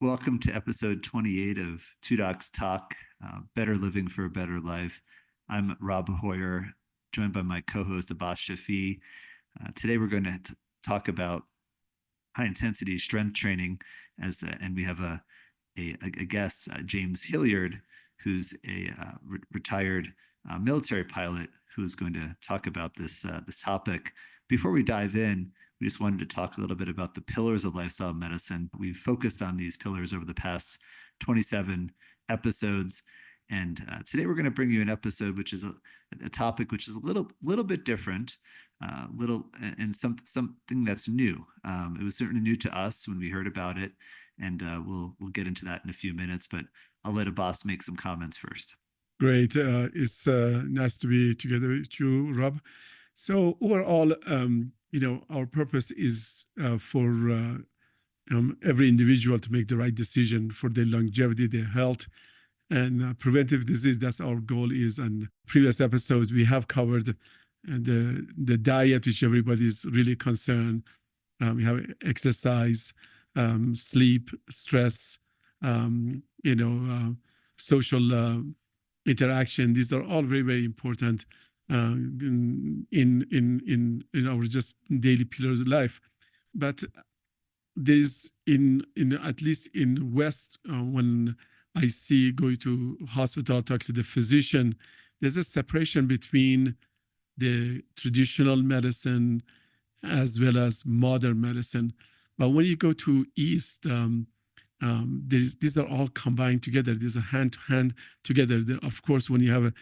Welcome to episode 28 of Two Docs Talk, Better Living for a Better Life. I'm Rob Hoyer, joined by my co-host Abbas Shafi. Today we're going to talk about high-intensity strength training, and we have a guest, James Hilliard, who's a retired military pilot who's going to talk about this topic. Before we dive in, we just wanted to talk a little bit about the pillars of lifestyle medicine. We've focused on these pillars over the past 27 episodes. And today we're going to bring you an episode which is a topic which is a little bit different, and something that's new. It was certainly new to us when we heard about it, and we'll get into that in a few minutes. But I'll let Abbas make some comments first. Great. It's nice to be together with you, Rob. So overall, our purpose is for every individual to make the right decision for their longevity, their health, and preventive disease. That's our goal is. And previous episodes, we have covered the diet, which everybody is really concerned. We have exercise, sleep, stress, social interaction. These are all very, very important in our just daily pillars of life. But there is in at least in West, when I see going to hospital, talk to the physician, there's a separation between the traditional medicine as well as modern medicine. But when you go to East, these are all combined together. There's a hand-to-hand together. Of course, when you have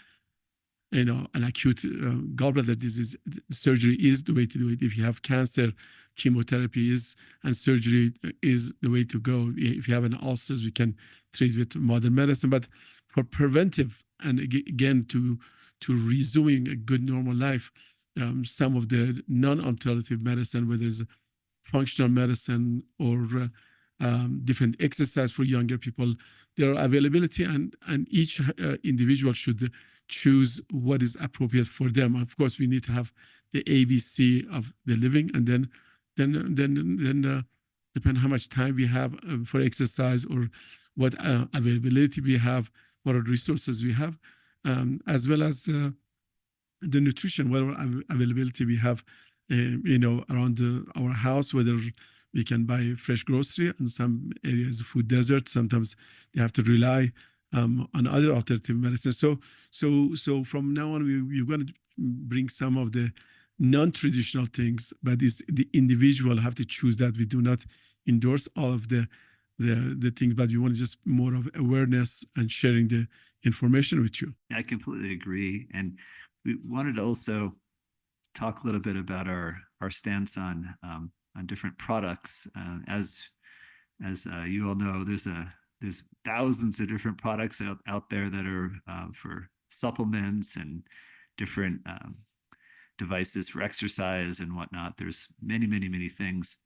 an acute gallbladder disease, surgery is the way to do it. If you have cancer, chemotherapy is, and surgery is the way to go. If you have an ulcers, we can treat with modern medicine. But for preventive, and again, to resuming a good normal life, some of the non-alternative medicine, whether it's functional medicine or different exercise for younger people, their availability, and each individual should choose what is appropriate for them. Of course, we need to have the ABC of the living, and then depend how much time we have for exercise, or what availability we have, what are resources we have, as well as the nutrition, what availability we have, around our house, whether we can buy fresh grocery. In some areas, food desert. Sometimes they have to rely on other alternative medicine. So from now on, we're going to bring some of the non-traditional things, but it's the individual have to choose that. We do not endorse all of the things, but we want just more of awareness and sharing the information with you. I completely agree. And we wanted to also talk a little bit about our stance on different products. As you all know, there's thousands of different products out there that are for supplements and different devices for exercise and whatnot. There's many, many, many things.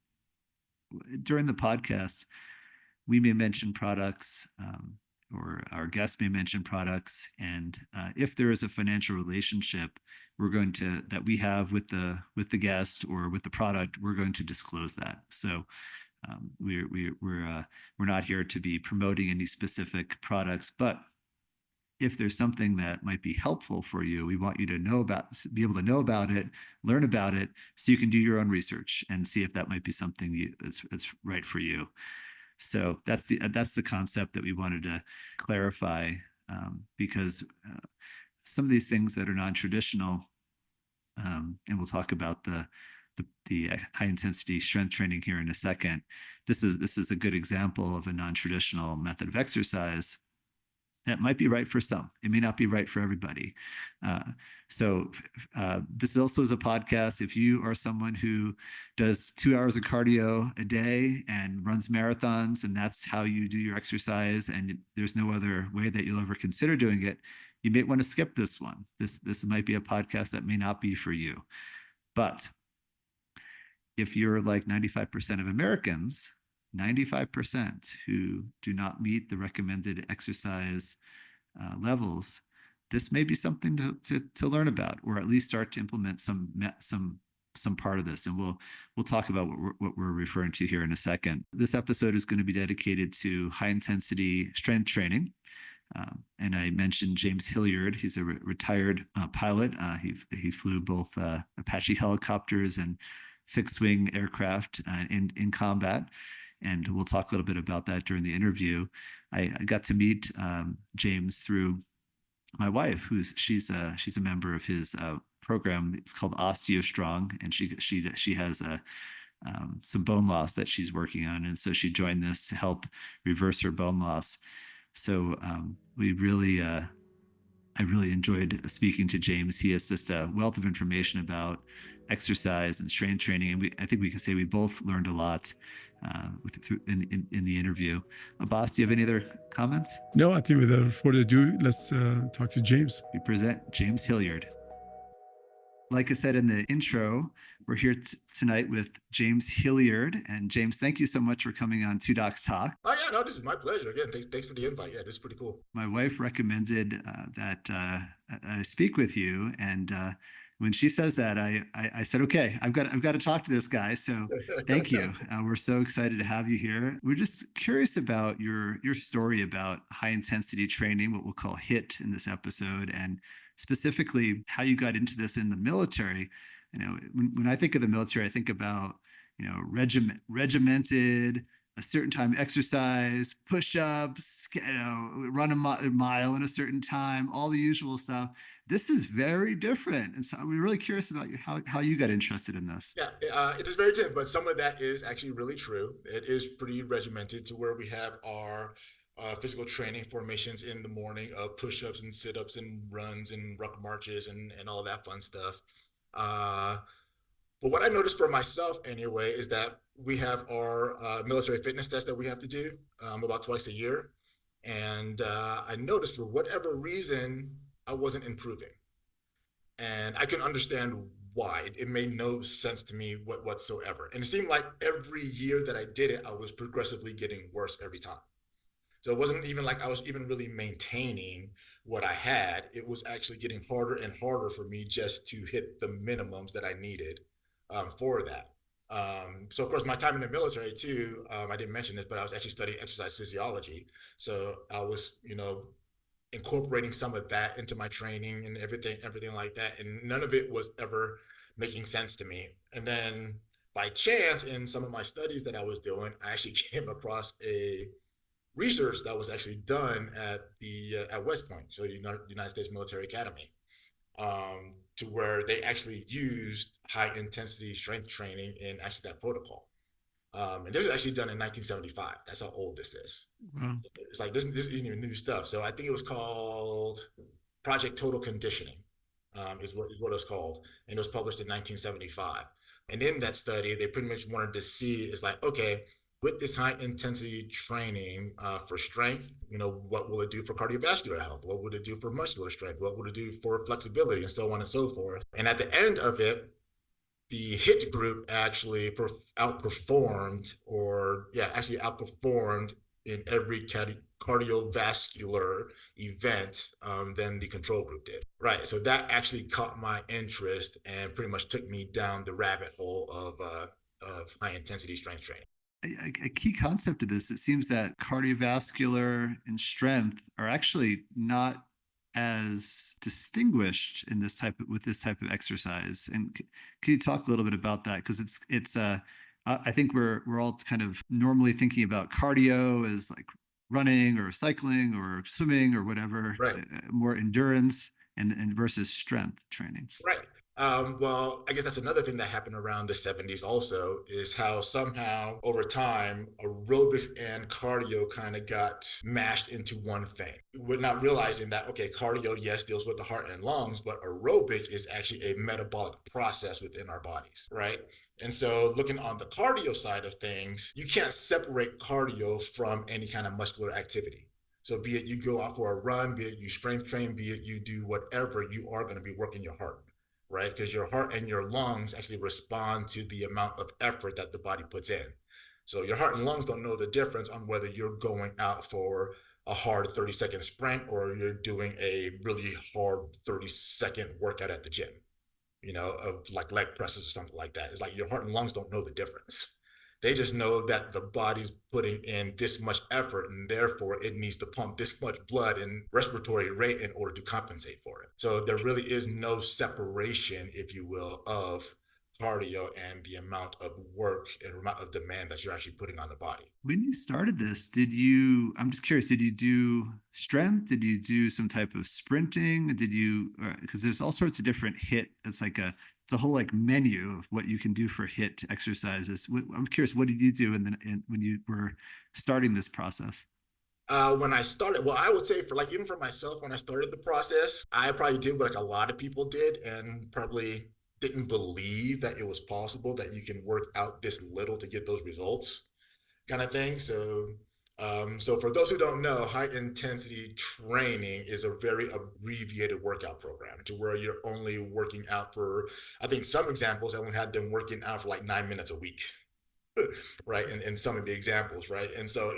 During the podcast, we may mention products, or our guests may mention products, and if there is a financial relationship that we have with the guest or with the product, we're going to disclose that. So we're not here to be promoting any specific products, but if there's something that might be helpful for you, we want you to be able to know about it, learn about it, so you can do your own research and see if that might be something that's right for you. So that's the concept that we wanted to clarify, because some of these things that are non-traditional, and we'll talk about the high intensity strength training here in a second. This is a good example of a non-traditional method of exercise that might be right for some. It may not be right for everybody. So this also is a podcast. If you are someone who does 2 hours of cardio a day and runs marathons, and that's how you do your exercise, and there's no other way that you'll ever consider doing it, you may want to skip this one. This might be a podcast that may not be for you. But if you're like 95% of Americans, 95% who do not meet the recommended exercise levels, this may be something to learn about, or at least start to implement some some part of this, and we'll talk about what we're referring to here in a second. This episode is going to be dedicated to high intensity strength training. And I mentioned James Hilliard. He's a retired pilot. He flew both Apache helicopters and fixed wing aircraft in combat. And we'll talk a little bit about that during the interview. I got to meet James through my wife, she's a member of his program. It's called OsteoStrong, and she has some bone loss that she's working on, and so she joined this to help reverse her bone loss. So I really enjoyed speaking to James. He has just a wealth of information about exercise and strength training, and I think we can say we both learned a lot in the interview. Abbas, do you have any other comments? No, I think without further ado, let's talk to James. We present James Hilliard. Like I said in the intro, we're here tonight with James Hilliard. And James, thank you so much for coming on Two Docs Talk. Oh yeah, no, this is my pleasure. Again, thanks for the invite. Yeah, this is pretty cool. My wife recommended that I speak with you, and when she says that, I said, okay, I've got to talk to this guy. So thank you. We're so excited to have you here. We're just curious about your story about high intensity training, what we'll call HIIT in this episode, and specifically how you got into this in the military. When I think of the military, I think about, regimented, a certain time exercise, push-ups, run a mile in a certain time, all the usual stuff. This is very different. And so we're really curious about how you got interested in this. Yeah, it is very different, but some of that is actually really true. It is pretty regimented to where we have our physical training formations in the morning of push-ups and sit-ups and runs and ruck marches and all that fun stuff. But what I noticed for myself anyway is that we have our military fitness test that we have to do about twice a year. And I noticed for whatever reason, I wasn't improving. And I can understand why. It made no sense to me whatsoever. And it seemed like every year that I did it, I was progressively getting worse every time. So it wasn't even like I was even really maintaining what I had. It was actually getting harder and harder for me just to hit the minimums that I needed for that. So of course, my time in the military too, I didn't mention this, but I was actually studying exercise physiology. So I was, incorporating some of that into my training and everything like that. And none of it was ever making sense to me. And then by chance, in some of my studies that I was doing, I actually came across a research that was actually done at West Point, so the United States Military Academy, to where they actually used high intensity strength training in actually that protocol. And this was actually done in 1975. That's how old this is. Wow. It's like this isn't even new stuff. So I think it was called Project Total Conditioning, is what it was called, and it was published in 1975. And in that study, they pretty much wanted to see is like, okay, with this high intensity training for strength, what will it do for cardiovascular health? What would it do for muscular strength? What would it do for flexibility, and so on and so forth? And at the end of it, the HIIT group actually outperformed in every cardiovascular event than the control group did. Right. So that actually caught my interest and pretty much took me down the rabbit hole of high intensity strength training. A key concept of this, it seems that cardiovascular and strength are actually not as distinguished in with this type of exercise. And can you talk a little bit about that? Because it's I think we're all kind of normally thinking about cardio as like running or cycling or swimming or whatever, right. More endurance and versus strength training. Right. Well, I guess that's another thing that happened around the 70s also, is how somehow over time aerobics and cardio kind of got mashed into one thing. We're not realizing that, okay, cardio, yes, deals with the heart and lungs, but aerobic is actually a metabolic process within our bodies, right? And so looking on the cardio side of things, you can't separate cardio from any kind of muscular activity. So be it you go out for a run, be it you strength train, be it you do whatever, you are going to be working your heart, right? Because your heart and your lungs actually respond to the amount of effort that the body puts in. So your heart and lungs don't know the difference on whether you're going out for a hard 30-second sprint or you're doing a really hard 30-second workout at the gym. of like leg presses or something like that. It's like your heart and lungs don't know the difference. They just know that the body's putting in this much effort and therefore it needs to pump this much blood and respiratory rate in order to compensate for it. So there really is no separation, if you will, of cardio and the amount of work and amount of demand that you're actually putting on the body. When you started this, I'm just curious, did you do strength? Did you do some type of sprinting? Because there's all sorts of different it's a whole like menu of what you can do for HIIT exercises. I'm curious, what did you do when you were starting this process? When I started, well, I would say even for myself, when I started the process, I probably did what like a lot of people did and probably didn't believe that it was possible that you can work out this little to get those results kind of thing. So for those who don't know, high intensity training is a very abbreviated workout program to where you're only working out for, I think some examples, I only had them working out for like 9 minutes a week. Right. And some of the examples. Right. And so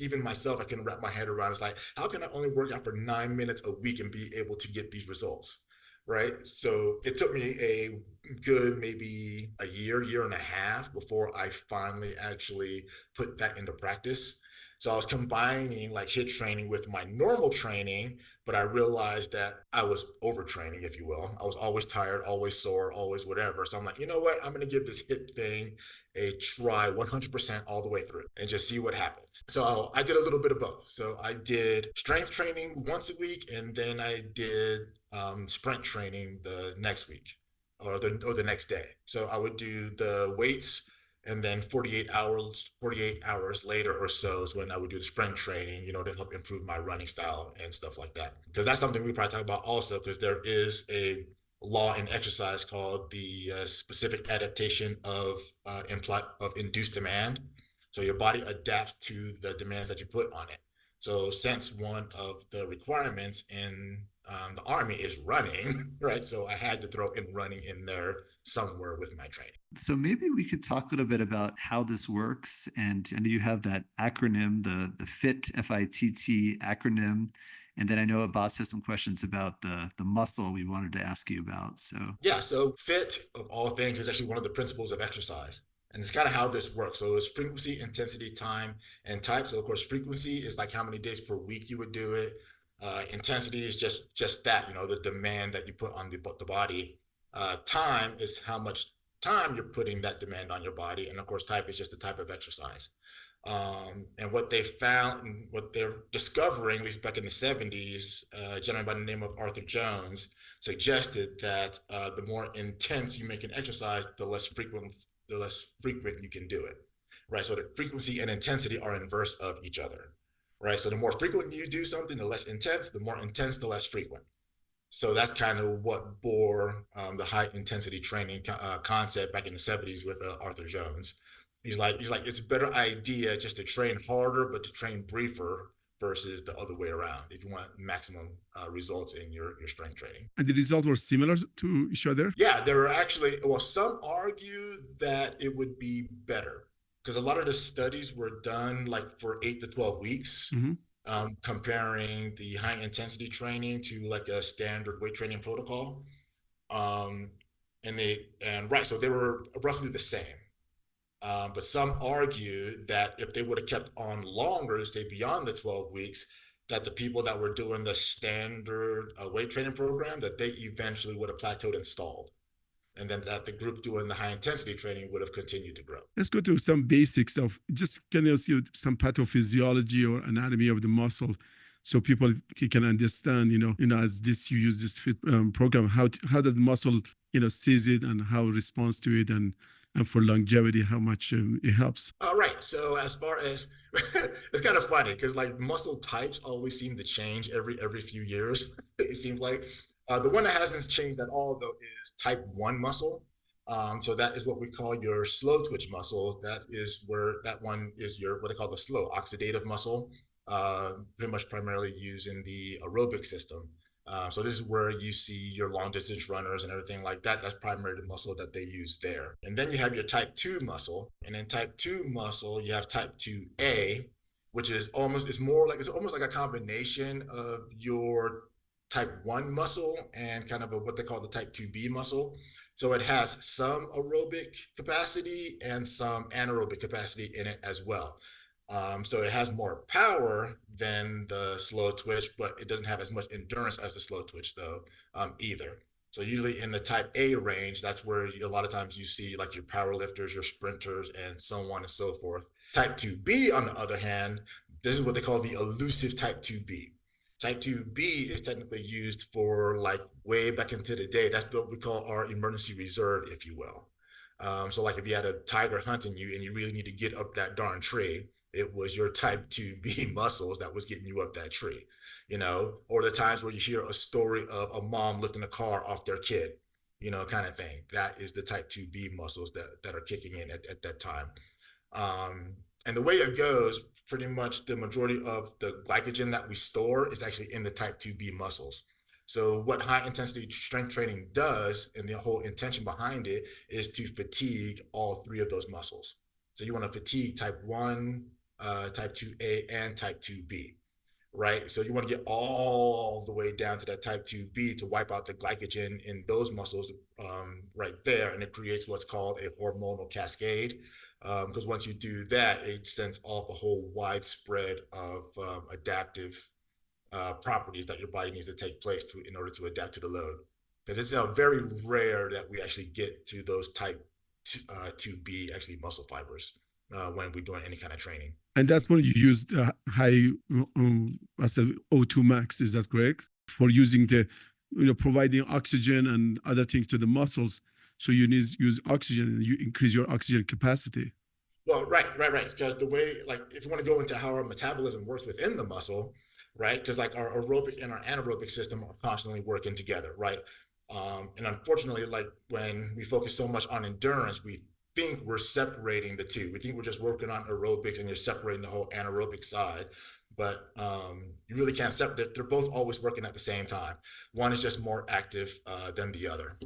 even myself, I can wrap my head around. It's like, how can I only work out for 9 minutes a week and be able to get these results? Right. So it took me a good, maybe a year and a half before I finally actually put that into practice. So I was combining like HIIT training with my normal training, but I realized that I was overtraining, if you will. I was always tired, always sore, always whatever. So I'm like, you know what? I'm going to give this HIIT thing a try 100% all the way through and just see what happens. So I did a little bit of both. So I did strength training once a week, and then I did sprint training the next week or the next day. So I would do the weights, and then 48 hours later or so is when I would do the sprint training, to help improve my running style and stuff like that. Because that's something we probably talk about also, because there is a law in exercise called the specific adaptation of induced demand. So your body adapts to the demands that you put on it. So since one of the requirements in the Army is running, right? So I had to throw in running in there somewhere with my training. So maybe we could talk a little bit about how this works. And I know you have that acronym, the FIT, FITT acronym. And then I know Abbas has some questions about the muscle we wanted to ask you about. So FIT, of all things, is actually one of the principles of exercise. And it's kind of how this works. So it's frequency, intensity, time, and type. So of course, frequency is like how many days per week you would do it. Intensity is just that, the demand that you put on the body. Time is how much time you're putting that demand on your body. And of course, type is just the type of exercise. And what they found and what they're discovering, at least back in the 70s, a gentleman by the name of Arthur Jones suggested that the more intense you make an exercise, the less frequent you can do it, right? So the frequency and intensity are inverse of each other, right? So the more frequent you do something, the less intense, the more intense, the less frequent. So that's kind of what bore the high intensity training concept back in the 70s with Arthur Jones. He's like, it's a better idea just to train harder, but to train briefer versus the other way around if you want maximum results in your strength training. And the results were similar to each other? Yeah, there are actually, some argue that it would be better because a lot of the studies were done like for 8 to 12 weeks. Mm-hmm. Comparing the high intensity training to like a standard weight training protocol. So they were roughly the same. But some argue that if they would have kept on longer, say beyond the 12 weeks, that the people that were doing the standard weight training program, that they eventually would have plateaued and stalled. And then that the group doing the high intensity training would have continued to grow. Let's go to some basics of just can you see some pathophysiology or anatomy of the muscle so people can understand, as you use this FIT program, how does the muscle, sees it and how it responds to it and for longevity, how much it helps. All right. So as far as it's kind of funny because like muscle types always seem to change every few years. It seems like. The one that hasn't changed at all, though, is type 1 muscle. So that is what we call your slow twitch muscles. That is where that one is what they call the slow oxidative muscle, pretty much primarily used in the aerobic system. So this is where you see your long distance runners and everything like that. That's primarily the muscle that they use there. And then you have your type 2 muscle. And in type 2 muscle, you have type 2A, which is almost like a combination of your type 1 muscle and kind of what they call the type 2B muscle. So it has some aerobic capacity and some anaerobic capacity in it as well. So it has more power than the slow twitch, but it doesn't have as much endurance as the slow twitch though, either. So usually in the type A range, that's where a lot of times you see like your power lifters, your sprinters, and so on and so forth. Type 2B, on the other hand, this is what they call the elusive type 2B. Type 2B is technically used for like way back into the day. That's what we call our emergency reserve, if you will. So like if you had a tiger hunting you and you really need to get up that darn tree, it was your type 2B muscles that was getting you up that tree, or the times where you hear a story of a mom lifting a car off their kid, kind of thing. That is the type 2B muscles that are kicking in at that time. And the way it goes, pretty much the majority of the glycogen that we store is actually in the type 2B muscles. So what high intensity strength training does, and the whole intention behind it, is to fatigue all three of those muscles. So you want to fatigue type 1, type 2A, and type 2B, right? So you want to get all the way down to that type 2B to wipe out the glycogen in those muscles right there. And it creates what's called a hormonal cascade. Because once you do that, it sends off a whole widespread of adaptive properties that your body needs to take place in order to adapt to the load. Because it's very rare that we actually get to those type 2B actually muscle fibers when we're doing any kind of training. And that's when you use the high as a O2 max. Is that correct? For using the, providing oxygen and other things to the muscles. So you need to use oxygen and you increase your oxygen capacity. Well, right. Because the way, like, if you want to go into how our metabolism works within the muscle, right? Because like our aerobic and our anaerobic system are constantly working together, right? And unfortunately, like when we focus so much on endurance, we think we're separating the two. We think we're just working on aerobics and you're separating the whole anaerobic side. But you really can't separate. They're both always working at the same time. One is just more active than the other,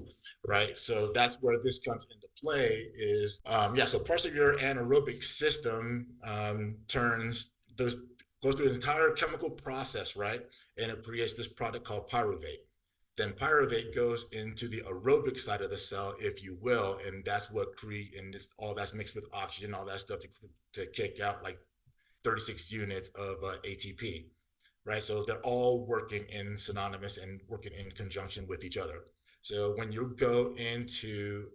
right? So that's where this comes into play is, so parts of your anaerobic system goes through an entire chemical process, right? And it creates this product called pyruvate. Then pyruvate goes into the aerobic side of the cell, if you will, and that's what all that's mixed with oxygen, all that stuff to kick out like 36 units of ATP, right? So they're all working in synonymous and working in conjunction with each other. So when you go into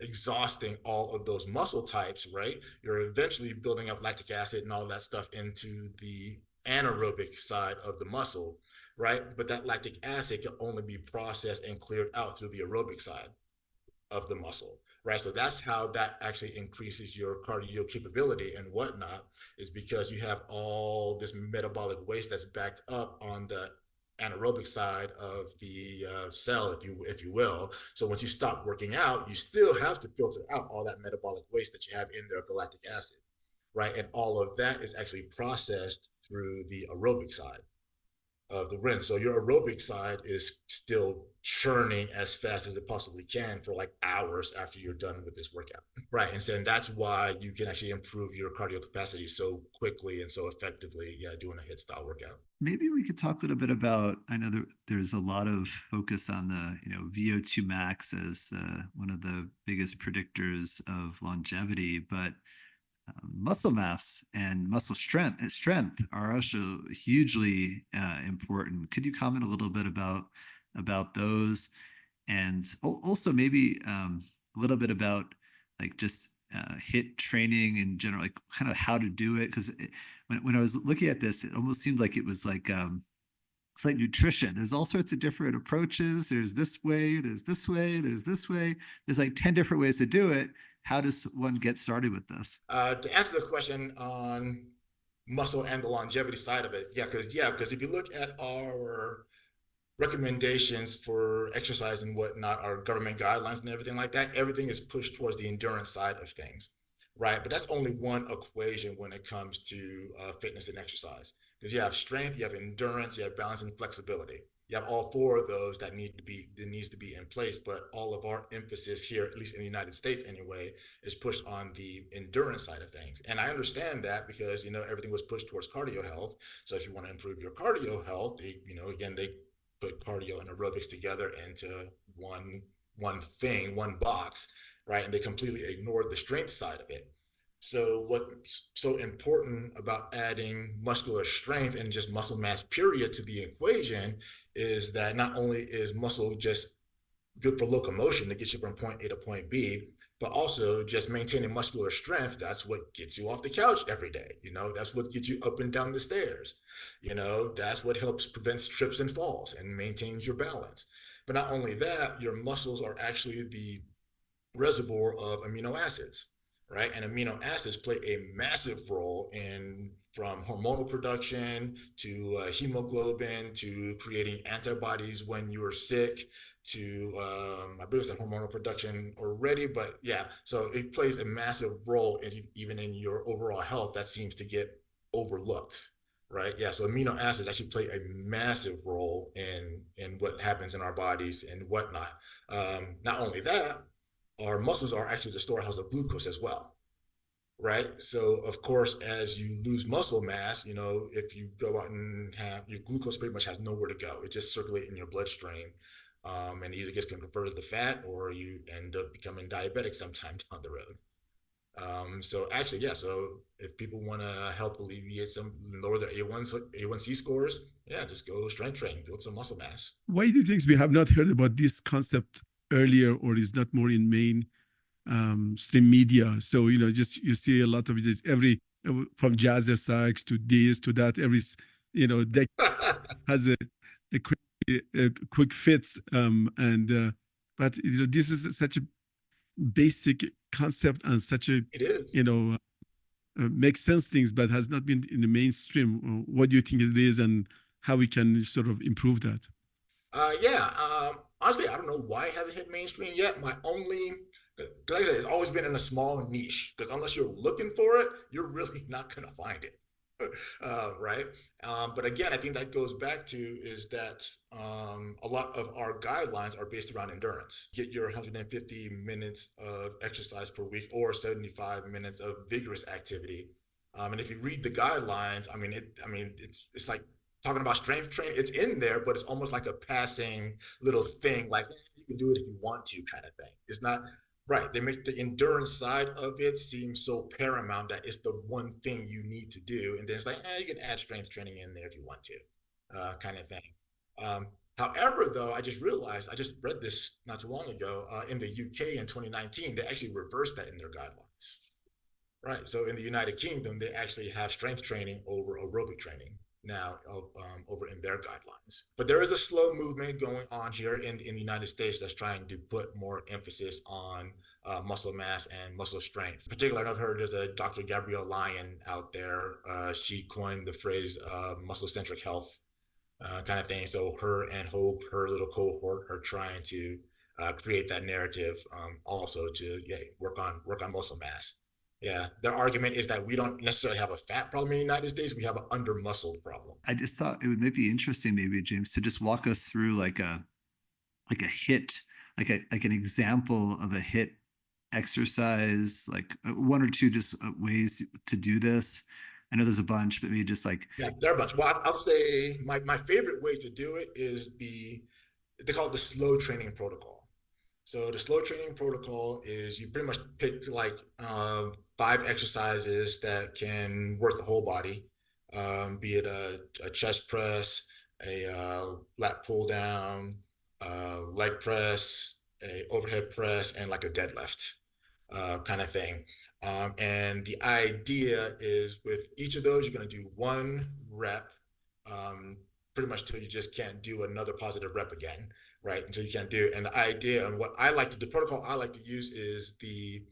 exhausting all of those muscle types, right, you're eventually building up lactic acid and all that stuff into the anaerobic side of the muscle, right? But that lactic acid can only be processed and cleared out through the aerobic side of the muscle, right? So that's how that actually increases your cardio capability and whatnot, is because you have all this metabolic waste that's backed up on the anaerobic side of the cell, if you will. So once you stop working out, you still have to filter out all that metabolic waste that you have in there of the lactic acid, right? And all of that is actually processed through the aerobic side of the rinse. So your aerobic side is still churning as fast as it possibly can for like hours after you're done with this workout, right? And then that's why you can actually improve your cardio capacity so quickly and so effectively, doing a HIIT style workout. Maybe we could talk a little bit about, I know there's a lot of focus on the, VO2 max as one of the biggest predictors of longevity, but muscle mass and muscle strength are also hugely important. Could you comment a little bit about those, and also maybe a little bit about like just HIIT training in general, like kind of how to do it? Because when I was looking at this, it almost seemed like it was like it's like nutrition. There's all sorts of different approaches. There's this way, there's this way, there's this way. There's like 10 different ways to do it. How does one get started with this? To answer the question on muscle and the longevity side of it, because if you look at our recommendations for exercise and whatnot, our government guidelines and everything like that, everything is pushed towards the endurance side of things, right? But that's only one equation when it comes to fitness and exercise, because you have strength, you have endurance, you have balance and flexibility. You have all four of those that needs to be in place, but all of our emphasis here, at least in the United States anyway, is pushed on the endurance side of things. And I understand that because, everything was pushed towards cardio health. So if you want to improve your cardio health, again, they put cardio and aerobics together into one thing, one box, right? And they completely ignored the strength side of it. So what's so important about adding muscular strength and just muscle mass period to the equation is that not only is muscle just good for locomotion to get you from point A to point B, but also just maintaining muscular strength. That's what gets you off the couch every day. That's what gets you up and down the stairs. That's what helps prevent trips and falls and maintains your balance. But not only that, your muscles are actually the reservoir of amino acids, right? And amino acids play a massive role in from hormonal production to hemoglobin to creating antibodies when you're sick to I believe it's that hormonal production already, but yeah, so it plays a massive role even in your overall health that seems to get overlooked, right? Yeah, so amino acids actually play a massive role in what happens in our bodies and whatnot. Not only that, our muscles are actually the storehouse of glucose as well, right? So of course, as you lose muscle mass, if you go out and have your glucose pretty much has nowhere to go. It just circulates in your bloodstream, and either gets converted to fat or you end up becoming diabetic sometime down the road. So actually, yeah. So if people want to help alleviate lower their A1C scores, yeah, just go strength train, build some muscle mass. Why do you think we have not heard about this concept earlier, or is not more in main stream media? So just you see a lot of this from jazzercise to this to that. Every deck has a quick fits, and but this is such a basic concept and such a it is. Makes sense things, but has not been in the mainstream. What do you think it is, and how we can sort of improve that? Yeah. Honestly, I don't know why it hasn't hit mainstream yet. Like I said, it's always been in a small niche because unless you're looking for it, you're really not going to find it. Right. But again, I think that goes back to is that a lot of our guidelines are based around endurance. Get your 150 minutes of exercise per week or 75 minutes of vigorous activity. And if you read the guidelines, it's like talking about strength training. It's in there, but it's almost like a passing little thing, like you can do it if you want to, kind of thing. It's not right. They make the endurance side of it seem so paramount that it's the one thing you need to do, and then it's like, you can add strength training in there if you want to, kind of thing. However, though, I just read this not too long ago. In the UK in 2019, they actually reversed that in their guidelines. Right. So in the United Kingdom, they actually have strength training over aerobic training now over in their guidelines. But there is a slow movement going on here in the United States that's trying to put more emphasis on muscle mass and muscle strength. Particularly, I've heard there's a Dr. Gabrielle Lyon out there. She coined the phrase muscle-centric health kind of thing. So her and Hope, her little cohort, are trying to create that narrative also to work on muscle mass. Yeah, their argument is that we don't necessarily have a fat problem in the United States. We have an under-muscled problem. I just thought it would be interesting, maybe James, to just walk us through like a hit, like an example of a hit exercise, like one or two just ways to do this. I know there's a bunch, but maybe just like there are a bunch. Well, I'll say my favorite way to do it is they call it the slow training protocol. So the slow training protocol is you pretty much pick like 5 exercises that can work the whole body, be it a chest press, a lat pull down, leg press, a overhead press, and like a deadlift kind of thing. And the idea is with each of those, you're going to do 1 rep, pretty much till you just can't do another positive rep again, right? Until you can't do it. And the idea and the protocol I like to use is the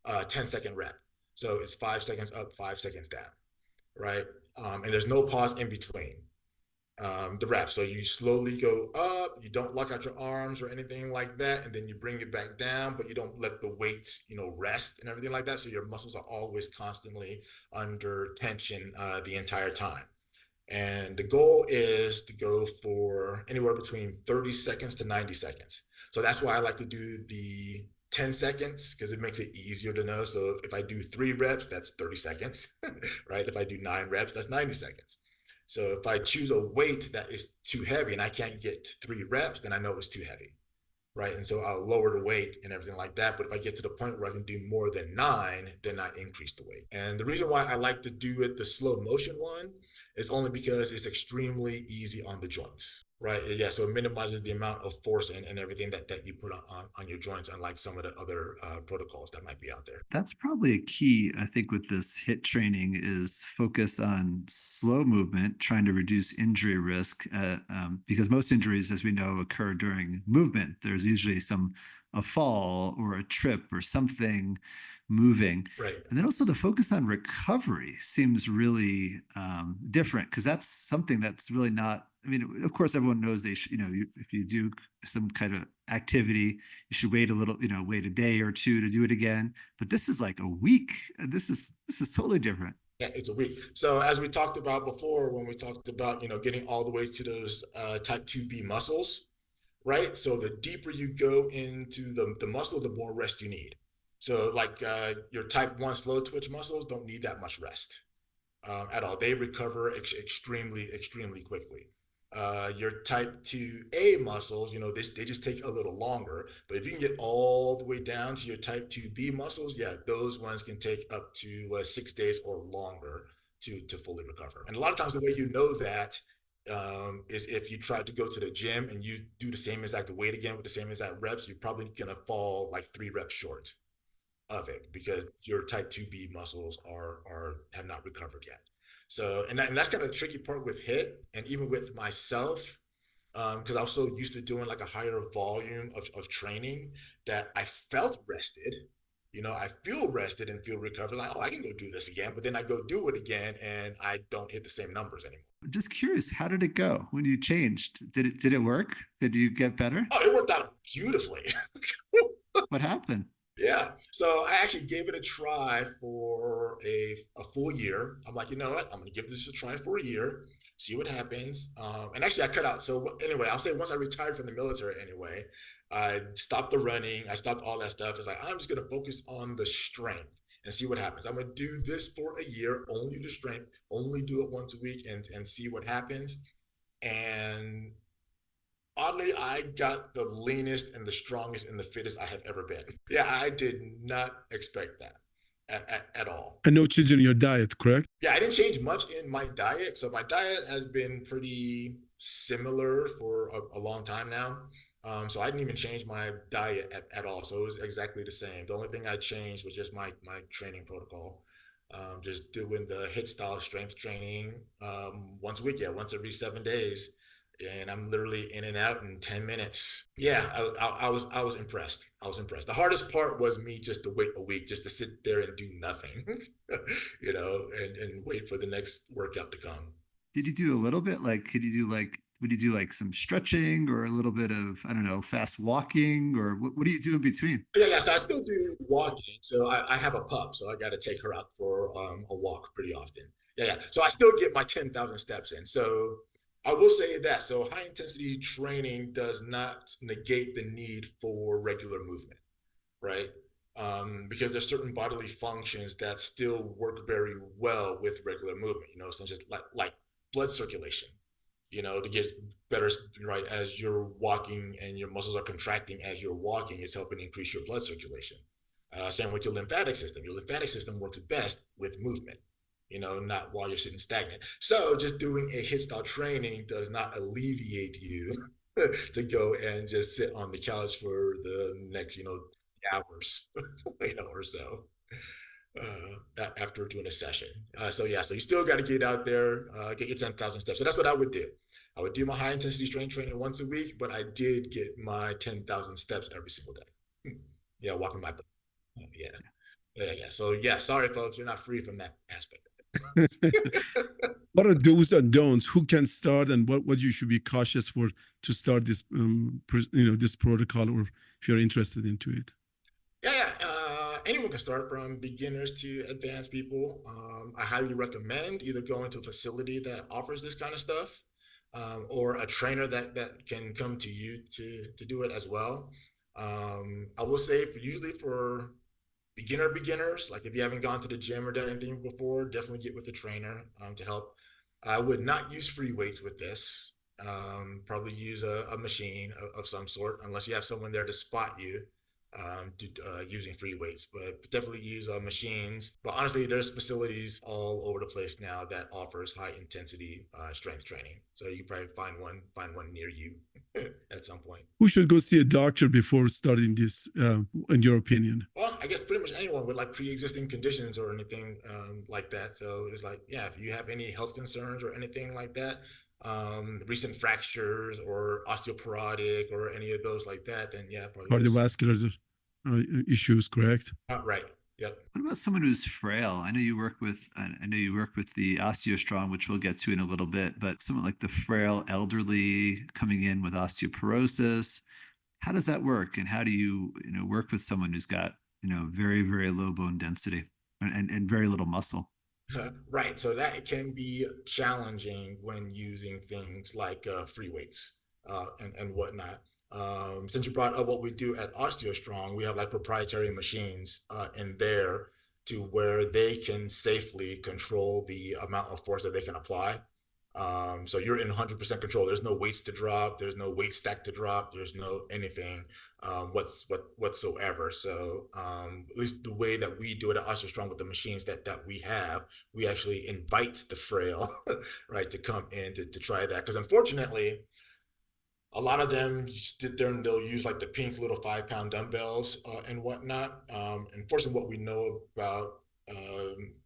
10-second rep. So it's 5 seconds up, 5 seconds down, right? And there's no pause in between the reps. So you slowly go up, you don't lock out your arms or anything like that, and then you bring it back down, but you don't let the weights, rest and everything like that. So your muscles are always constantly under tension the entire time. And the goal is to go for anywhere between 30 seconds to 90 seconds. So that's why I like to do the 10 seconds because it makes it easier to know. So if I do 3 reps, that's 30 seconds, right? If I do 9 reps, that's 90 seconds. So if I choose a weight that is too heavy and I can't get to 3 reps, then I know it's too heavy. Right. And so I'll lower the weight and everything like that. But if I get to the point where I can do more than 9, then I increase the weight. And the reason why I like to do it the slow motion one is only because it's extremely easy on the joints. Right. Yeah. So it minimizes the amount of force and everything that you put on your joints, unlike some of the other protocols that might be out there. That's probably a key, I think, with this HIIT training is focus on slow movement, trying to reduce injury risk, because most injuries, as we know, occur during movement. There's usually a fall or a trip or something moving. Right. And then also the focus on recovery seems really different, because that's something that's really not, I mean, of course, everyone knows they should, if you do some kind of activity, you should wait a little, wait a day or two to do it again. But this is like a week. This is totally different. Yeah, it's a week. So as we talked about before, when we talked about, getting all the way to those type 2B muscles, right? So the deeper you go into the muscle, the more rest you need. So like your type 1 slow twitch muscles don't need that much rest at all. They recover extremely, extremely quickly. Your type 2A muscles, they just take a little longer. But if you can get all the way down to your type 2B muscles, yeah, those ones can take up to 6 days or longer to fully recover. And a lot of times the way you know that is if you try to go to the gym and you do the same exact weight again with the same exact reps, you're probably going to fall like 3 reps short of it because your type 2B muscles have not recovered yet. So, and that's kind of the tricky part with HIIT, and even with myself, because I was so used to doing like a higher volume of training that I felt rested. I feel rested and feel recovered. Like, oh, I can go do this again. But then I go do it again, and I don't hit the same numbers anymore. Just curious, how did it go when you changed? Did it work? Did you get better? Oh, it worked out beautifully. What happened? Yeah. So I actually gave it a try for a full year. I'm like, you know what? I'm going to give this a try for a year, see what happens. And actually, I cut out. So anyway, I'll say once I retired from the military anyway, I stopped the running. I stopped all that stuff. It's like, I'm just going to focus on the strength and see what happens. I'm going to do this for a year, only the strength, only do it once a week and see what happens. And oddly, I got the leanest and the strongest and the fittest I have ever been. Yeah, I did not expect that at all. And no change in your diet, correct? Yeah, I didn't change much in my diet. So my diet has been pretty similar for a long time now. So I didn't even change my diet at all. So it was exactly the same. The only thing I changed was just my training protocol. Just doing the HIIT style strength training once a week, once every 7 days. And I'm literally in and out in 10 minutes. Yeah, I was impressed. I was impressed. The hardest part was me just to wait a week, just to sit there and do nothing, and wait for the next workout to come. Did you do a little bit? Would you do like some stretching or a little bit of, I don't know, fast walking, or what do you do in between? Yeah. So I still do walking. So I have a pup, so I got to take her out for a walk pretty often. Yeah. So I still get my 10,000 steps in. So I will say that. So high intensity training does not negate the need for regular movement, right? Because there's certain bodily functions that still work very well with regular movement, such as like blood circulation, to get better, right? As you're walking and your muscles are contracting as you're walking, it's helping increase your blood circulation. Same with your lymphatic system. Your lymphatic system works best with movement, not while you're sitting stagnant. So just doing a HIIT style training does not alleviate you to go and just sit on the couch for the next, hours, or so after doing a session. So you still got to get out there, get your 10,000 steps. So that's what I would do. I would do my high intensity strength training once a week, but I did get my 10,000 steps every single day. Yeah, walking my. Yeah. So sorry folks, you're not free from that aspect. What are do's and don'ts? Who can start, and what you should be cautious for to start this this protocol, or if you're interested into it? Anyone can start, from beginners to advanced people. I highly recommend either going to a facility that offers this kind of stuff, or a trainer that can come to you to do it as well. I will say usually for beginners, like if you haven't gone to the gym or done anything before, definitely get with a trainer to help I would not use free weights with this. Probably use a machine of some sort, unless you have someone there to spot you using free weights. But definitely use machines. But honestly, there's facilities all over the place now that offers high intensity strength training. So you probably find one near you at some point. Who should go see a doctor before starting this, in your opinion? Well, I guess pretty much anyone with like pre-existing conditions or anything like that. So it's like, yeah, if you have any health concerns or anything like that, recent fractures or osteoporotic or any of those like that, then yeah, probably Cardiovascular issues, correct? right. Yep. What about someone who's frail? I know you work with the OsteoStrong, which we'll get to in a little bit, but someone like the frail elderly coming in with osteoporosis, how does that work? And how do you work with someone who's got, very, very low bone density and very little muscle? Right. So that can be challenging when using things like free weights and whatnot. Since you brought up what we do at OsteoStrong, we have like proprietary machines in there to where they can safely control the amount of force that they can apply. So you're in 100% control. There's no weights to drop. There's no weight stack to drop. There's no anything whatsoever. So at least the way that we do it at OsteoStrong with the machines that we have, we actually invite the frail, right, to come in to try that. Because unfortunately, a lot of them sit there and they'll use like the pink little 5-pound dumbbells and whatnot. Unfortunately, what we know about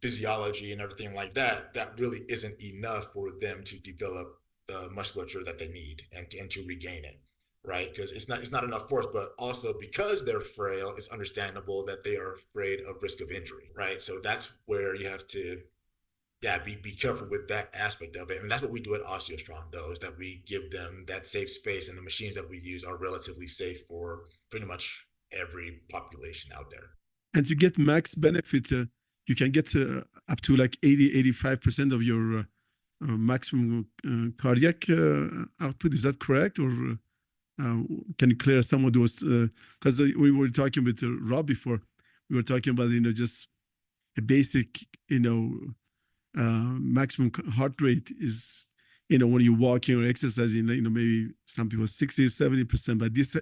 physiology and everything like that, that really isn't enough for them to develop the musculature that they need and to regain it, right? Because it's not enough force, but also because they're frail, it's understandable that they are afraid of risk of injury, right? So that's where you have to be careful with that aspect of it. And that's what we do at OsteoStrong, though, is that we give them that safe space, and the machines that we use are relatively safe for pretty much every population out there. And to get max benefit, you can get up to like 85% of your maximum cardiac output. Is that correct? Or can you clear some of those? Because we were talking with Rob before, we were talking about, just a basic, maximum heart rate is, when you're walking or exercising, maybe some people 60, 70%, but this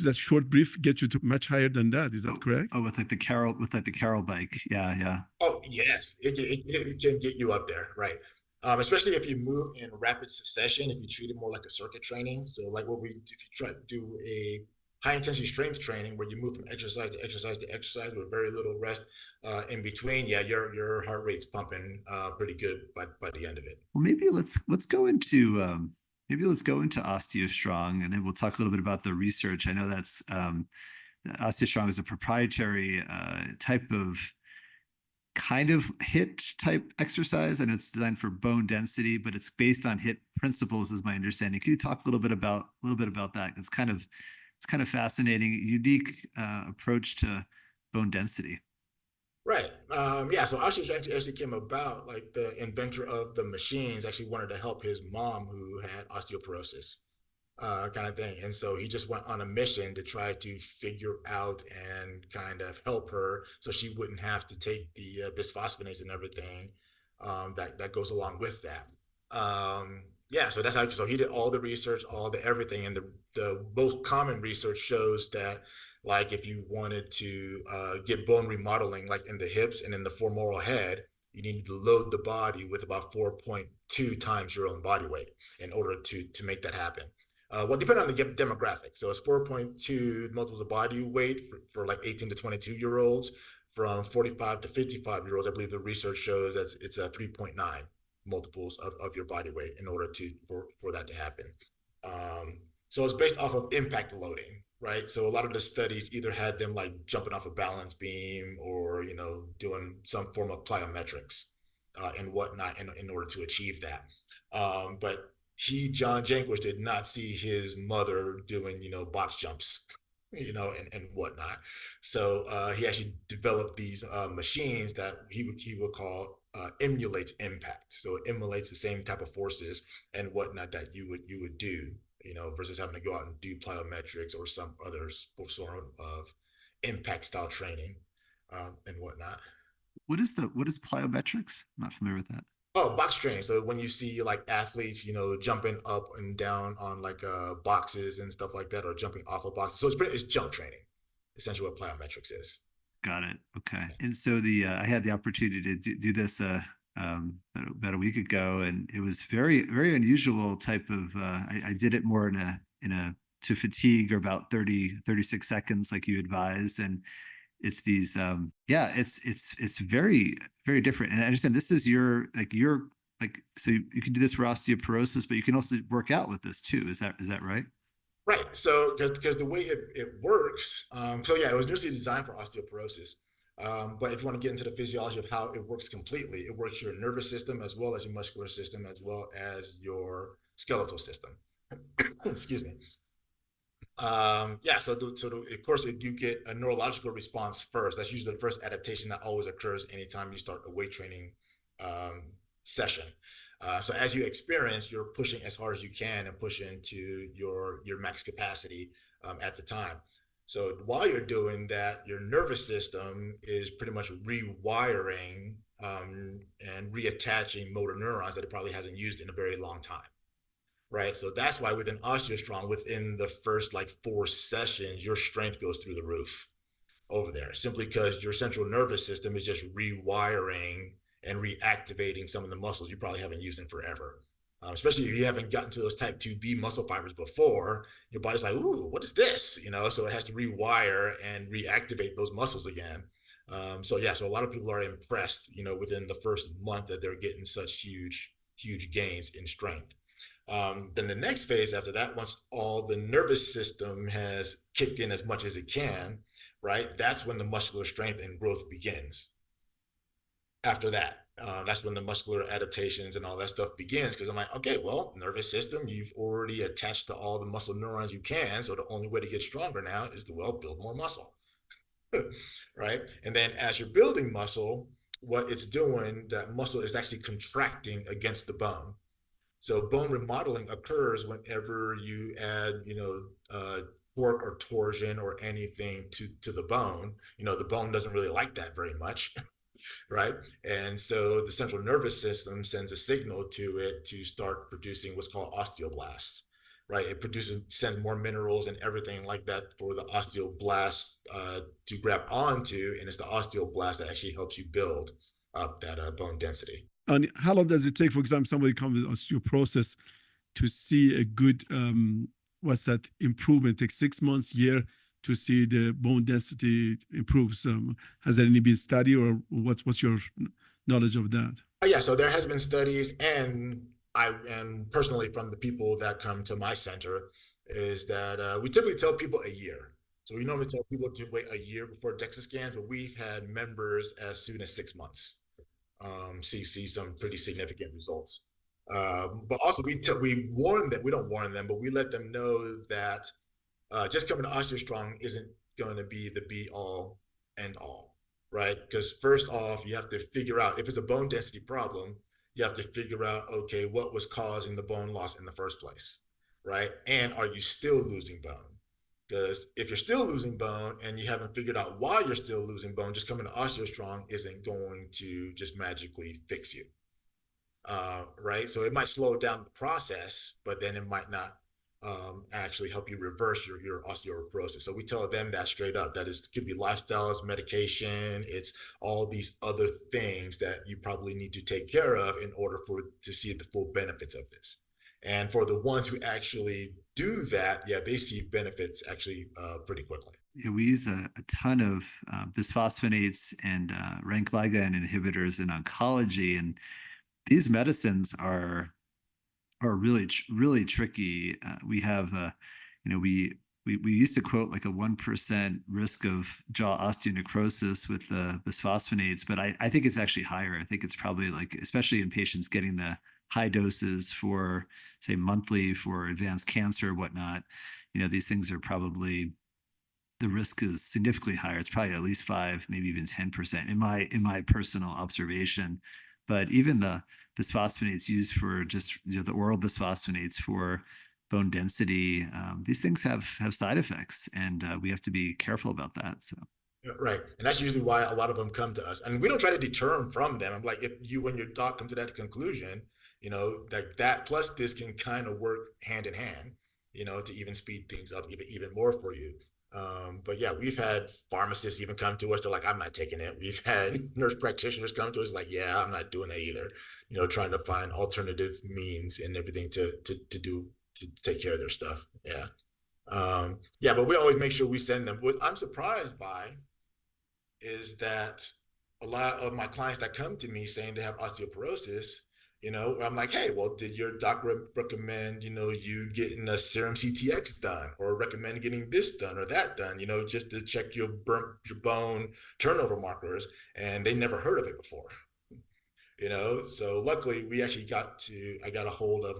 that short brief gets you to much higher than that. Is that correct? Oh, with like the Carol bike. Yeah. Oh, yes. It can get you up there, right? Especially if you move in rapid succession, if you treat it more like a circuit training. So like if you try to do a high intensity strength training where you move from exercise to exercise to exercise with very little rest in between, yeah, your heart rate's pumping pretty good by the end of it. Well, maybe let's go into OsteoStrong, and then we'll talk a little bit about the research. I know that's OsteoStrong is a proprietary type of kind of HIIT type exercise, and it's designed for bone density, but it's based on HIIT principles, is my understanding. Can you talk a little bit about that? It's kind of fascinating, unique approach to bone density. Right. Yeah. So Ashish actually came about, like the inventor of the machines actually wanted to help his mom who had osteoporosis, kind of thing. And so he just went on a mission to try to figure out and kind of help her so she wouldn't have to take the bisphosphonates and everything that goes along with that. Yeah, so that's how. So he did all the research, all the everything, and the most common research shows that, like, if you wanted to get bone remodeling, like in the hips and in the femoral head, you need to load the body with about 4.2 times your own body weight in order to make that happen. Well, depending on the demographic. So it's 4.2 multiples of body weight for like 18 to 22-year-olds. From 45 to 55-year-olds, I believe the research shows that it's a 3.9 multiples of your body weight in order for that to happen. So it's based off of impact loading, right? So a lot of the studies either had them like jumping off a balance beam or, doing some form of plyometrics and whatnot in order to achieve that. But John Jankovic, did not see his mother doing, box jumps, and whatnot. So he actually developed these machines that he would call emulates impact. So it emulates the same type of forces and whatnot that you would do, versus having to go out and do plyometrics or some other sort of impact style training and whatnot. What is plyometrics? I'm not familiar with that. Oh, box training. So when you see like athletes, jumping up and down on like boxes and stuff like that, or jumping off of boxes. So it's jump training, essentially what plyometrics is. Got it. Okay. Yeah. And so I had the opportunity to do this about a week ago, and it was very, very unusual type of, I did it more in a, to fatigue, or about 36 seconds, like you advised. And it's these, yeah, it's very, very different. And I understand this is so you can do this for osteoporosis, but you can also work out with this too. Is that right? Right. So because the way it works, so yeah, it was initially designed for osteoporosis. But if you want to get into the physiology of how it works completely, it works your nervous system as well as your muscular system as well as your skeletal system. Excuse me. Yeah, of course, you get a neurological response first. That's usually the first adaptation that always occurs anytime you start a weight training session. So as you experience, you're pushing as hard as you can and pushing to your max capacity at the time. So while you're doing that, your nervous system is pretty much rewiring and reattaching motor neurons that it probably hasn't used in a very long time. Right. So that's why within OsteoStrong, within the first like 4 sessions, your strength goes through the roof over there, simply because your central nervous system is just rewiring and reactivating some of the muscles you probably haven't used in forever. Especially if you haven't gotten to those type 2B muscle fibers before, your body's like, ooh, what is this? So it has to rewire and reactivate those muscles again. So a lot of people are impressed, within the first month that they're getting such huge gains in strength. Then the next phase after that, once all the nervous system has kicked in as much as it can, right? That's when the muscular strength and growth begins. After that, that's when the muscular adaptations and all that stuff begins. Because I'm like, okay, well, nervous system, you've already attached to all the muscle neurons you can. So the only way to get stronger now is to, build more muscle, right? And then as you're building muscle, what it's doing, that muscle is actually contracting against the bone. So bone remodeling occurs whenever you add, torque or torsion or anything to the bone. The bone doesn't really like that very much, right? And so the central nervous system sends a signal to it to start producing what's called osteoblasts, right? It sends more minerals and everything like that for the osteoblasts to grab onto, and it's the osteoblast that actually helps you build up that bone density. And how long does it take, for example, somebody comes with osteoporosis to see a good, improvement? It takes 6 months, year to see the bone density improves. Has there any been study, or what's your knowledge of that? Yeah, so there has been studies, and personally from the people that come to my center, is that we typically tell people a year. So we normally tell people to wait a year before DEXA scans, but we've had members as soon as 6 months. See some pretty significant results. But also we warn them, we don't warn them, but we let them know that just coming to OsteoStrong isn't going to be the be all end all, right? Because first off, you have to figure out if it's a bone density problem, you have to figure out, okay, what was causing the bone loss in the first place, right? And are you still losing bone? Because if you're still losing bone and you haven't figured out why you're still losing bone, just coming to OsteoStrong isn't going to just magically fix you, right? So it might slow down the process, but then it might not actually help you reverse your osteoporosis. So we tell them that straight up, that it could be lifestyles, medication, it's all these other things that you probably need to take care of in order to see the full benefits of this. And for the ones who actually do that, yeah, they see benefits actually pretty quickly. Yeah, we use a ton of bisphosphonates and rank ligand inhibitors in oncology, and these medicines are really tricky. We have, we used to quote like a 1% risk of jaw osteonecrosis with the bisphosphonates, but I think it's actually higher. I think it's probably like, especially in patients getting the high doses for, say, monthly for advanced cancer or whatnot, these things are probably, the risk is significantly higher. It's probably at least 5, maybe even 10% in my personal observation. But even the bisphosphonates used for just the oral bisphosphonates for bone density, these things have side effects, and we have to be careful about that. So Right. And that's usually why a lot of them come to us. And we don't try to deter them from them. I'm like, if you and your doc come to that conclusion, like that plus this can kind of work hand in hand, to even speed things up even more for you. But yeah, we've had pharmacists even come to us. They're like, I'm not taking it. We've had nurse practitioners come to us like, yeah, I'm not doing that either. Trying to find alternative means and everything to take care of their stuff. Yeah. Yeah, but we always make sure we send them. What I'm surprised by is that a lot of my clients that come to me saying they have osteoporosis, I'm like, hey, well, did your doc recommend, you getting a serum CTX done or recommend getting this done or that done, just to check your bone turnover markers? And they never heard of it before. So luckily I got a hold of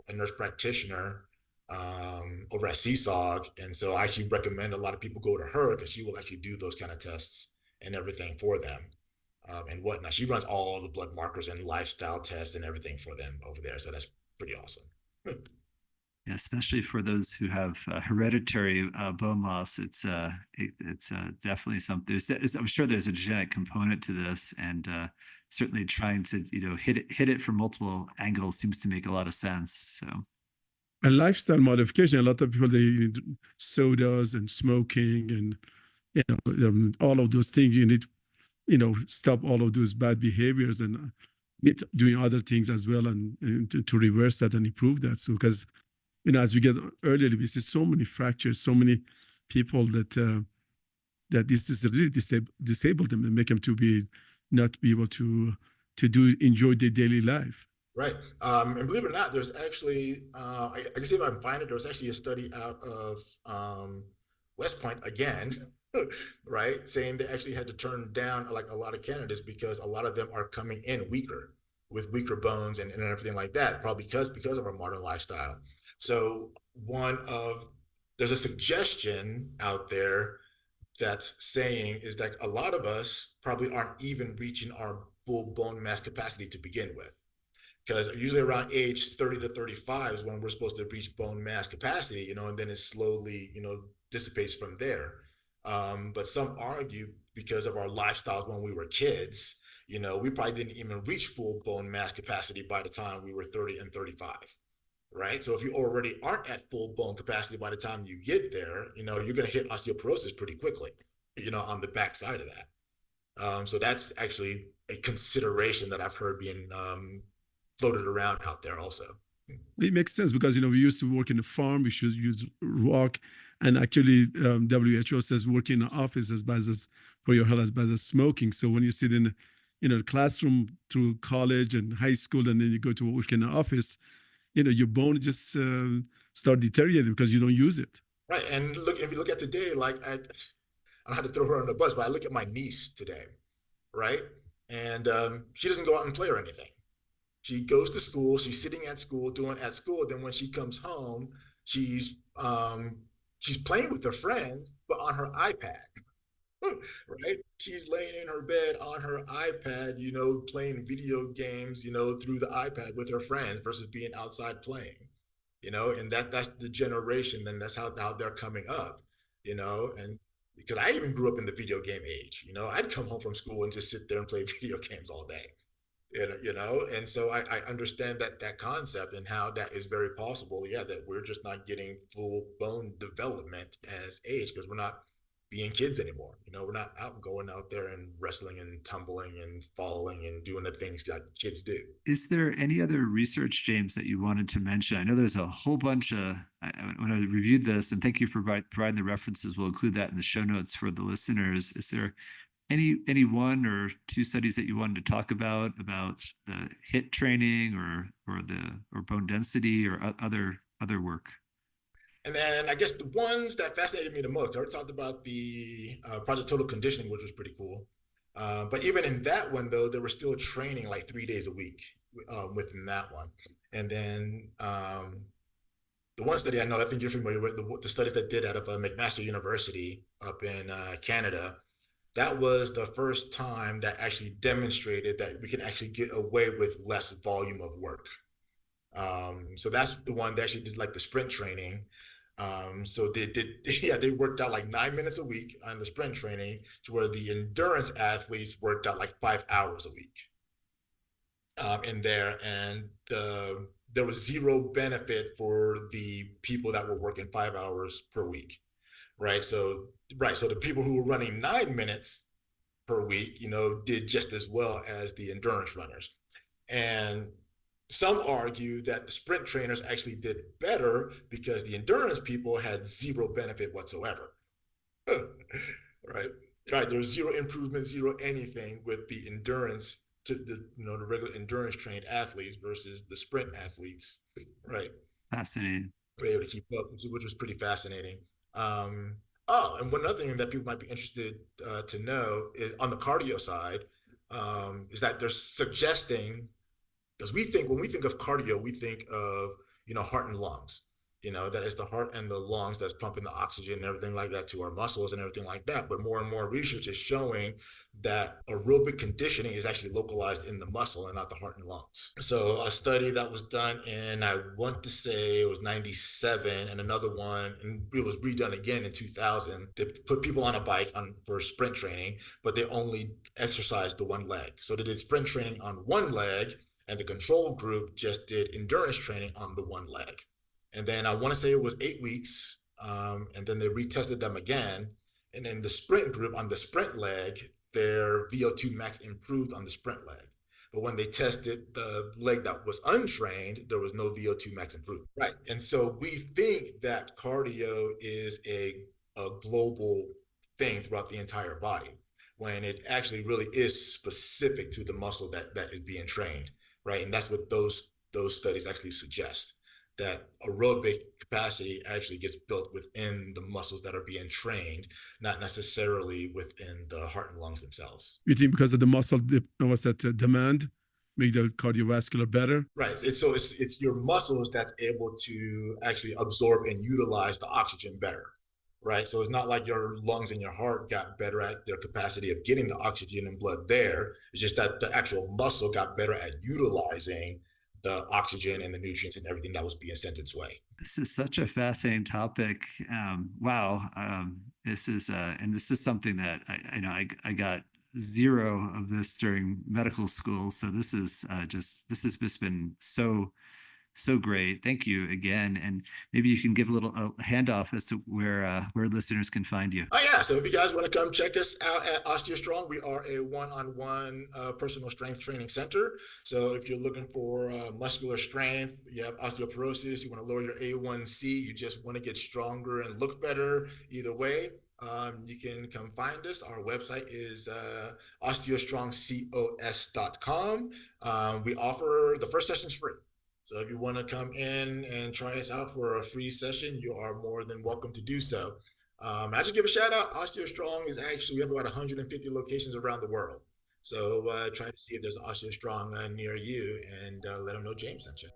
a nurse practitioner over at CSOG. And so I actually recommend a lot of people go to her because she will actually do those kind of tests and everything for them and whatnot. She runs all the blood markers and lifestyle tests and everything for them over there. So that's pretty awesome. Yeah, especially for those who have hereditary bone loss, it's definitely something. I'm sure there's a genetic component to this, and certainly trying to hit it from multiple angles seems to make a lot of sense. So, And lifestyle modification, a lot of people, they need sodas and smoking and all of those things. You need stop all of those bad behaviors and doing other things as well, and to reverse that and improve that. So because as we get earlier, we see so many fractures, so many people that that this is really disable them and make them to not be able to enjoy their daily life. Right. And believe it or not, there's actually, I can see if I can find it, there was actually a study out of West Point again, right, saying they actually had to turn down like a lot of candidates because a lot of them are coming in weaker with weaker bones and everything like that, probably because of our modern lifestyle. So there's a suggestion out there that's saying is that a lot of us probably aren't even reaching our full bone mass capacity to begin with, because usually around age 30 to 35 is when we're supposed to reach bone mass capacity, and then it slowly, dissipates from there. But some argue because of our lifestyles when we were kids, we probably didn't even reach full bone mass capacity by the time we were 30 and 35. Right. So if you already aren't at full bone capacity by the time you get there, you're going to hit osteoporosis pretty quickly, on the backside of that. So that's actually a consideration that I've heard being floated around out there also. It makes sense because we used to work in a farm. We should use rock, and actually WHO says working in an office as bad as for your health as bad as smoking. So when you sit in a classroom through college and high school, and then you go to work in an office, your bone just start deteriorating because you don't use it. Right. And if you look at today, like I don't have to throw her on the bus, but I look at my niece today, right? And she doesn't go out and play or anything. She goes to school. She's sitting at school, doing at school. Then when she comes home, she's playing with her friends, but on her iPad. Right? She's laying in her bed on her iPad, playing video games, through the iPad with her friends versus being outside playing, and that's the generation, and that's how they're coming up, and because I even grew up in the video game age, I'd come home from school and just sit there and play video games all day. And so I understand that concept and how that is very possible. Yeah, that we're just not getting full bone development as age because we're not being kids anymore. We're not going out there and wrestling and tumbling and falling and doing the things that kids do. Is there any other research, James, that you wanted to mention? I know there's a whole bunch of, when I reviewed this, and thank you for providing the references, we'll include that in the show notes for the listeners. Is there any one or two studies that you wanted to talk about the HIIT training or bone density or other work? And then I guess the ones that fascinated me the most, I already talked about the Project Total Conditioning, which was pretty cool. But even in that one, though, they were still training like 3 days a week within that one. And then the one study I know, I think you're familiar with, the studies that did out of McMaster University up in Canada, that was the first time that actually demonstrated that we can actually get away with less volume of work. So that's the one that actually did like the sprint training. So they did, yeah, they worked out like 9 minutes a week on the sprint training, to where the endurance athletes worked out like 5 hours a week in there. And there was zero benefit for the people that were working 5 hours per week, right? So, right. So the people who were running 9 minutes per week, did just as well as the endurance runners. And some argue that the sprint trainers actually did better because the endurance people had zero benefit whatsoever. Right. Right. There's zero improvement, zero anything with the endurance to the regular endurance trained athletes versus the sprint athletes. Right. Fascinating. Were able to keep up, which was pretty fascinating. Oh, and one other thing that people might be interested to know is on the cardio side, is that they're suggesting, because when we think of cardio, we think of heart and lungs. That is the heart and the lungs that's pumping the oxygen and everything like that to our muscles and everything like that. But more and more research is showing that aerobic conditioning is actually localized in the muscle and not the heart and lungs. So a study that was done in, I want to say it was 97, and another one, and it was redone again in 2000. They put people on a bike for sprint training, but they only exercised the one leg. So they did sprint training on one leg, and the control group just did endurance training on the one leg. And then I want to say it was 8 weeks. And then they retested them again. And then the sprint group on the sprint leg, their VO2 max improved on the sprint leg. But when they tested the leg that was untrained, there was no VO2 max improvement. Right. And so we think that cardio is a global thing throughout the entire body, when it actually really is specific to the muscle that is being trained. Right. And that's what those studies actually suggest, that aerobic capacity actually gets built within the muscles that are being trained, not necessarily within the heart and lungs themselves. You think because of the muscle, what's that demand, make the cardiovascular better? Right. It's your muscles that's able to actually absorb and utilize the oxygen better. Right. So it's not like your lungs and your heart got better at their capacity of getting the oxygen and blood there. It's just that the actual muscle got better at utilizing the oxygen and the nutrients and everything that was being sent its way. This is such a fascinating topic. Wow. This is something that I got zero of this during medical school. So this has just been so great. Thank you again. And maybe you can give a little handoff as to where listeners can find you. Oh yeah. So if you guys want to come check us out at OsteoStrong, we are a one-on-one personal strength training center. So if you're looking for muscular strength, you have osteoporosis, you want to lower your A1C, you just want to get stronger and look better, either way, you can come find us. Our website is osteostrongcos.com. We offer the first session's free. So if you want to come in and try us out for a free session, you are more than welcome to do so. I just give a shout out. OsteoStrong is actually, we have about 150 locations around the world. So try to see if there's OsteoStrong near you, and let them know James sent you.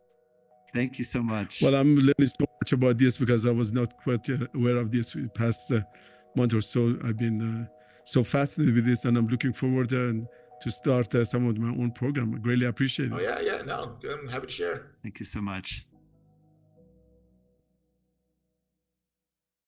Thank you so much. Well, I'm learning so much about this because I was not quite aware of this the past month or so. I've been so fascinated with this, and I'm looking forward to start some of my own program. I greatly appreciate it. Oh, yeah. No, I'm happy to share. Thank you so much.